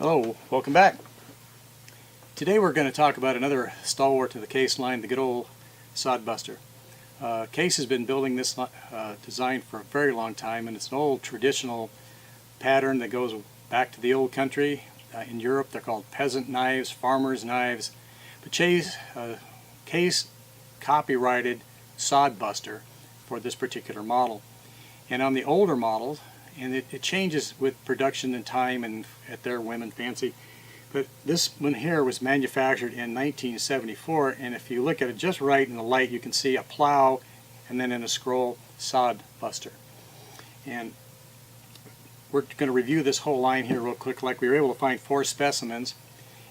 Hello, welcome back. Today we're going to talk about another stalwart to the Case line, the good old Sodbuster. Case has been building this design for a very long time, and it's an old traditional pattern that goes back to the old country. In Europe they're called peasant knives, farmers' knives. But Case copyrighted Sodbuster for this particular model. And on the older models, and it changes with production and time and at their whim and fancy, but this one here was manufactured in 1974, and if you look at it just right in the light, you can see a plow and then in a scroll, Sodbuster. And we're going to review this whole line here real quick. Like, we were able to find 4 specimens,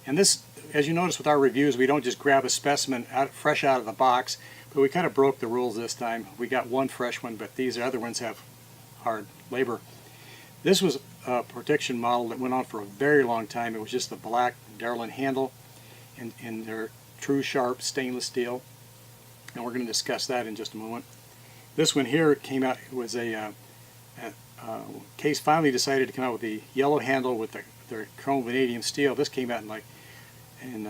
and this, as you notice with our reviews, we don't just grab a specimen fresh out of the box, but we kind of broke the rules this time. We got one fresh one, but these other ones have hard labor. This was a protection model that went on for a very long time. It was just the black Darlin handle and their true sharp stainless steel, and we're going to discuss that in just a moment. This one here came out, it was Case finally decided to come out with the yellow handle with their chrome vanadium steel. This came out in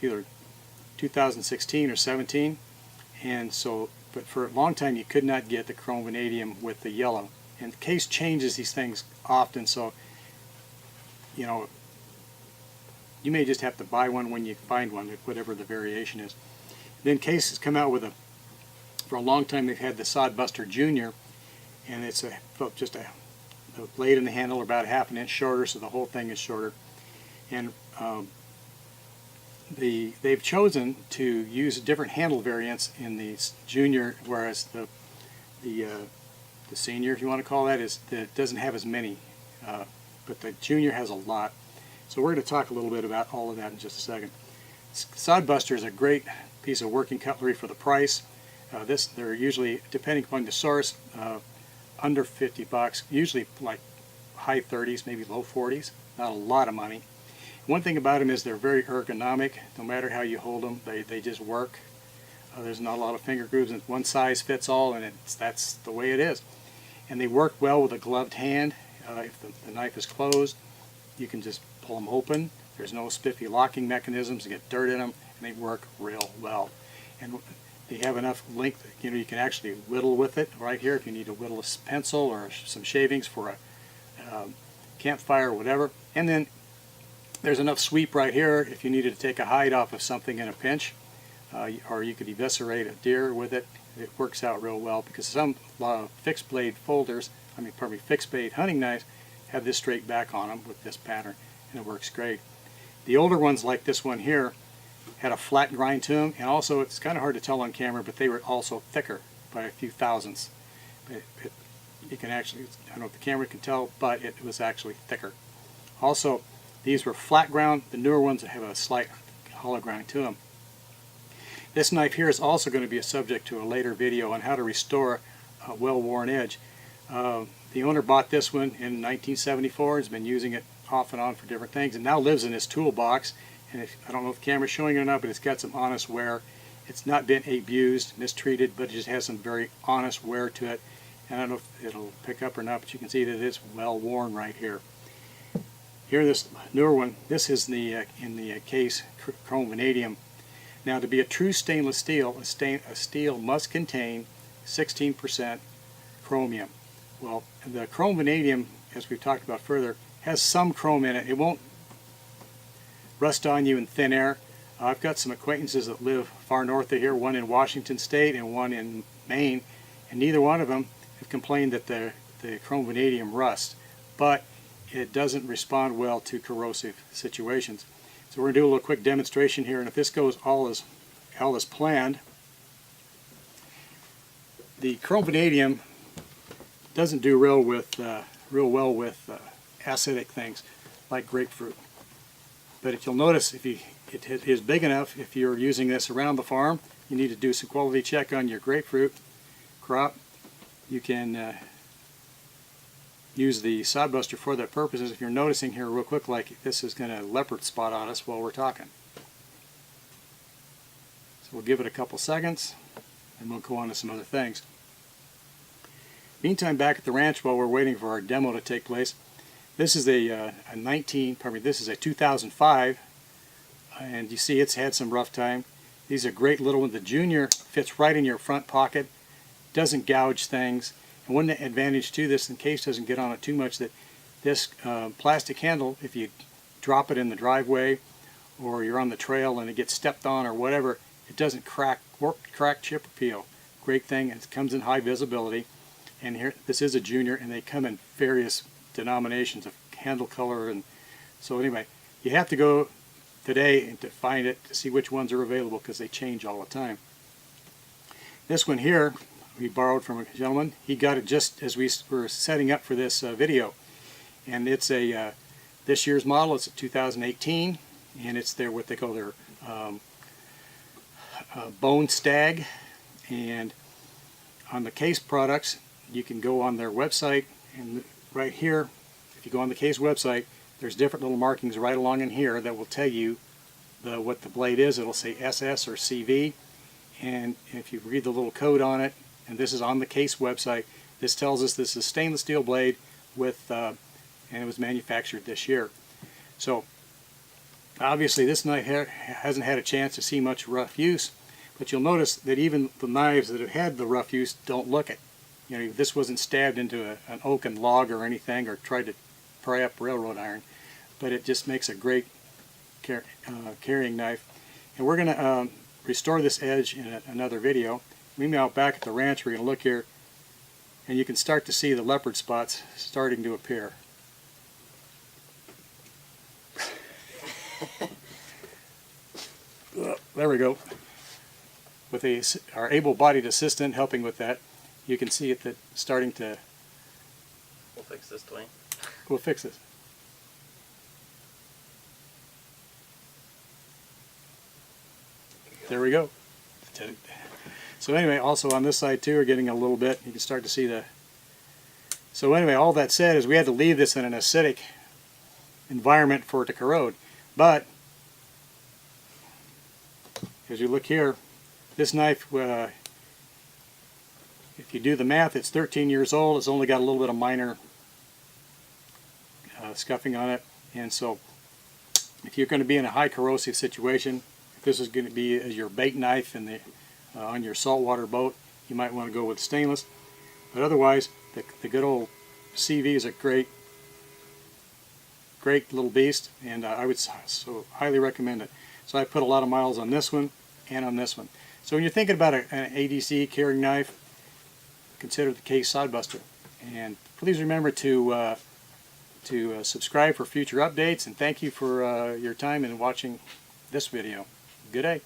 either 2016 or 17, and so, but for a long time you could not get the chrome vanadium with the yellow. And Case changes these things often, so you know, you may just have to buy one when you find one, whatever the variation is. Then Case has come out with for a long time they've had the Sodbuster Junior, and it's just a blade in the handle about ½ an inch shorter, so the whole thing is shorter. And they've chosen to use different handle variants in the Junior, whereas the Senior, if you want to call that, doesn't have as many, but the Junior has a lot. So we're going to talk a little bit about all of that in just a second. Sodbuster is a great piece of working cutlery for the price. They're usually, depending upon the source, under 50 bucks, usually like high 30s, maybe low 40s, not a lot of money. One thing about them is they're very ergonomic. No matter how you hold them, they just work. There's not a lot of finger grooves, and one size fits all, and that's the way it is. And they work well with a gloved hand. If the knife is closed, you can just pull them open. There's no spiffy locking mechanisms to get dirt in them, and they work real well. And they have enough length that, you know, you can actually whittle with it right here if you need to whittle a pencil or some shavings for a campfire or whatever. And then there's enough sweep right here if you needed to take a hide off of something in a pinch. Or you could eviscerate a deer with it. It works out real well, because some fixed blade fixed blade hunting knives have this straight back on them with this pattern, and it works great. The older ones, like this one here, had a flat grind to them, and also it's kind of hard to tell on camera, but they were also thicker by a few thousandths. You can actually, I don't know if the camera can tell, but it was actually thicker. Also, these were flat ground. The newer ones have a slight hollow grind to them. This knife here is also going to be a subject to a later video on how to restore a well-worn edge. The owner bought this one in 1974, has been using it off and on for different things, and now lives in his toolbox. And I don't know if the camera's showing it or not, but it's got some honest wear. It's not been abused, mistreated, but it just has some very honest wear to it. And I don't know if it'll pick up or not, but you can see that it's well worn right here. Here, this newer one, this is in the Case chrome vanadium. Now, to be a true stainless steel, a steel must contain 16% chromium. Well, the chrome vanadium, as we've talked about further, has some chrome in it. It won't rust on you in thin air. I've got some acquaintances that live far north of here, one in Washington State and one in Maine, and neither one of them have complained that the chrome vanadium rusts, but it doesn't respond well to corrosive situations. So we're going to do a little quick demonstration here, and if this goes all as planned, the chrome vanadium doesn't do real well with acidic things like grapefruit. But if you'll notice, if it is big enough, if you're using this around the farm, you need to do some quality check on your grapefruit crop. You can use the Sodbuster for that purposes. If you're noticing here real quick, like this is going to leopard spot on us while we're talking. So we'll give it a couple seconds and we'll go on to some other things. Meantime, back at the ranch while we're waiting for our demo to take place, This is a 2005, and you see it's had some rough time. These are great little ones. The Junior fits right in your front pocket, doesn't gouge things. And one advantage to this, the case doesn't get on it too much, that this plastic handle, if you drop it in the driveway or you're on the trail and it gets stepped on or whatever, it doesn't crack, chip, or peel. Great thing. It comes in high visibility. And here, this is a Junior, and they come in various denominations of handle color. And so anyway, you have to go today to find it to see which ones are available, because they change all the time. This one here we borrowed from a gentleman. He got it just as we were setting up for this video, and it's a this year's model. It's a 2018, and it's their what they call their bone stag. And on the Case products, you can go on their website, and right here, if you go on the Case website, there's different little markings right along in here that will tell you what the blade is. It'll say SS or CV, and if you read the little code on it, and this is on the Case website, this tells us this is a stainless steel blade with, and it was manufactured this year. So obviously this knife hasn't had a chance to see much rough use, but you'll notice that even the knives that have had the rough use don't look it. You know, this wasn't stabbed into an oaken log or anything, or tried to pry up railroad iron, but it just makes a great carrying knife. And we're going to restore this edge in another video. Meanwhile, back at the ranch, we're going to look here, and you can start to see the leopard spots starting to appear. There we go. With our able-bodied assistant helping with that, you can see it that starting to. We'll fix this, Dwayne. We'll fix this. There we go. So anyway, also on this side too, we're getting a little bit. You can start to see the. So anyway, all that said is we had to leave this in an acidic environment for it to corrode. But as you look here, this knife, if you do the math, it's 13 years old. It's only got a little bit of minor scuffing on it. And so if you're going to be in a high corrosive situation, if this is going to be your bait knife in the, on your saltwater boat, you might want to go with stainless. But otherwise, the good old CV is a great little beast, and I would so highly recommend it. So I put a lot of miles on this one and on this one. So when you're thinking about an ADC carrying knife, consider the Case Sodbuster. And please remember to subscribe for future updates, and thank you for your time in watching this video. Good day.